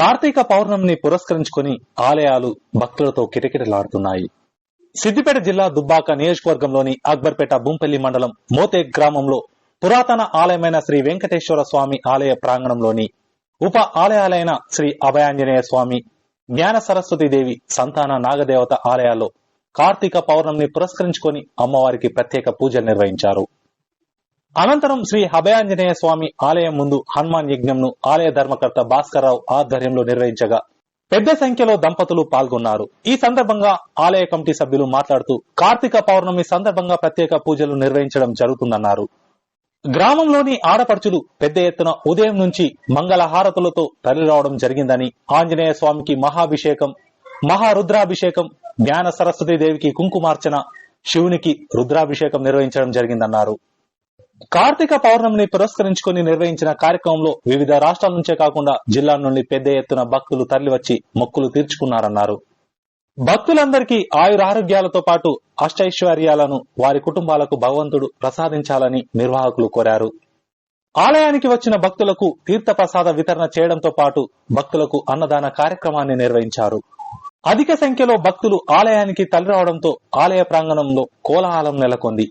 కార్తీక పౌర్ణమిని పురస్కరించుకుని ఆలయాలు భక్తులతో కిటకిటలాడుతున్నాయి. సిద్దిపేట జిల్లా దుబ్బాక నియోజకవర్గంలోని అక్బర్పేట బుంపల్లి మండలం మోతే గ్రామంలో పురాతన ఆలయమైన శ్రీ వెంకటేశ్వర స్వామి ఆలయ ప్రాంగణంలోని ఉప ఆలయాలైన శ్రీ అభయాంజనేయ స్వామి, జ్ఞాన సరస్వతి దేవి, సంతాన నాగదేవత ఆలయాల్లో కార్తీక పౌర్ణమిని పురస్కరించుకుని అమ్మవారికి ప్రత్యేక పూజలు నిర్వహించారు. అనంతరం శ్రీ అభయాంజనేయ స్వామి ఆలయం ముందు హనుమాన్ యజ్ఞంను ఆలయ ధర్మకర్త భాస్కర్రావు ఆధ్వర్యంలో నిర్వహించగా పెద్ద సంఖ్యలో దంపతులు పాల్గొన్నారు. ఈ సందర్భంగా ఆలయ కమిటీ సభ్యులు మాట్లాడుతూ కార్తీక పౌర్ణమి సందర్భంగా ప్రత్యేక పూజలు నిర్వహించడం జరుగుతుందన్నారు. గ్రామంలోని ఆడపడుచులు పెద్ద ఎత్తున ఉదయం నుంచి మంగళహారతులతో తరలిరావడం జరిగిందని, ఆంజనేయ స్వామికి మహాభిషేకం, మహారుద్రాభిషేకం, జ్ఞాన సరస్వతి దేవికి కుంకుమార్చన, శివునికి రుద్రాభిషేకం నిర్వహించడం జరిగిందన్నారు. కార్తీక పౌర్ణమిని పురస్కరించుకుని నిర్వహించిన కార్యక్రమంలో వివిధ రాష్ట్రాల నుంచే కాకుండా జిల్లా నుండి పెద్ద ఎత్తున భక్తులు తరలివచ్చి మొక్కులు తీర్చుకున్నారన్నారు. భక్తులందరికీ ఆయురారోగ్యాలతో పాటు అష్టైశ్వర్యాలను వారి కుటుంబాలకు భగవంతుడు ప్రసాదించాలని నిర్వాహకులు కోరారు. ఆలయానికి వచ్చిన భక్తులకు తీర్థ ప్రసాద వితరణ చేయడంతో పాటు భక్తులకు అన్నదాన కార్యక్రమాన్ని నిర్వహించారు. అధిక సంఖ్యలో భక్తులు ఆలయానికి తరలిరావడంతో ఆలయ ప్రాంగణంలో కోలాహలం నెలకొంది.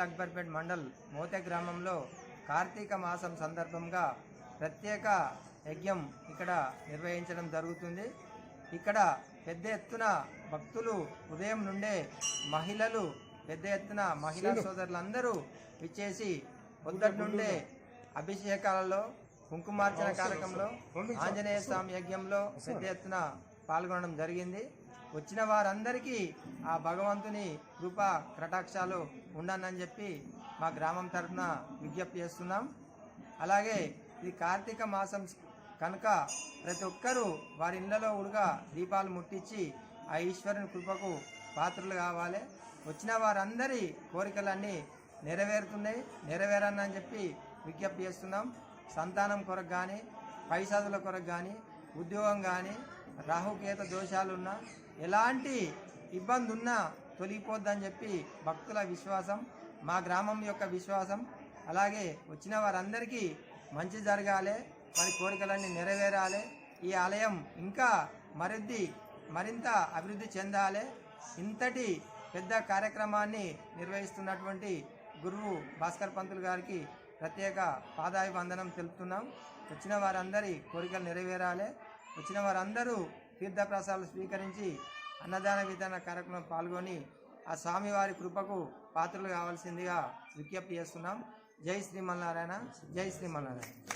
అక్బర్పేట్ మండల్ మోతే గ్రామంలో కార్తీక మాసం సందర్భంగా ప్రత్యేక యజ్ఞం ఇక్కడ నిర్వహించడం జరుగుతుంది. ఇక్కడ పెద్ద ఎత్తున భక్తులు ఉదయం నుండే మహిళలు పెద్ద ఎత్తున మహిళా సోదరులందరూ విచ్చేసి పొద్దుటి నుండే అభిషేకాలలో, కుంకుమార్చన కార్యక్రమంలో, ఆంజనేయ స్వామి యజ్ఞంలో పెద్ద ఎత్తున పాల్గొనడం జరిగింది. వచ్చిన వారందరికీ ఆ భగవంతుని కృప కటాక్షాలు ఉండనని చెప్పి మా గ్రామం తరఫున విజ్ఞప్తి చేస్తున్నాం. అలాగే ఇది కార్తీక మాసం కనుక ప్రతి ఒక్కరూ వారి ఇళ్లలో ఉడుగా దీపాలు ముట్టించి ఆ ఈశ్వరుని కృపకు పాత్రలు కావాలి. వచ్చిన వారందరి కోరికలన్నీ నెరవేరని చెప్పి విజ్ఞప్తి చేస్తున్నాం. సంతానం కొరకు కానీ, పై చదువుల కొరకు కానీ, ఉద్యోగం కానీ, రాహుకేత దోషాలున్నా, ఎలాంటి ఇబ్బంది ఉన్నా తొలగిపోద్దని చెప్పి భక్తుల విశ్వాసం, మా గ్రామం యొక్క విశ్వాసం. అలాగే వచ్చిన వారందరికీ మంచి జరగాలి, వారి కోరికలన్నీ నెరవేరాలి, ఈ ఆలయం ఇంకా మరింత అభివృద్ధి చెందాలి. ఇంతటి పెద్ద కార్యక్రమాన్ని నిర్వహిస్తున్నటువంటి గురువు భాస్కర్ పంతులు గారికి ప్రత్యేక పాదాభివందనం తెలుపుతున్నాం. వచ్చిన వారందరి కోరికలు నెరవేరాలి. వచ్చిన వారందరూ తీర్థప్రసాదాలు స్వీకరించి అన్నదాన విధాన కార్యక్రమం పాల్గొని ఆ స్వామివారి కృపకు పాత్రలు కావాల్సిందిగా విజ్ఞప్తి చేస్తున్నాం. జై శ్రీమన్నారాయణ, జై శ్రీమన్నారాయణ.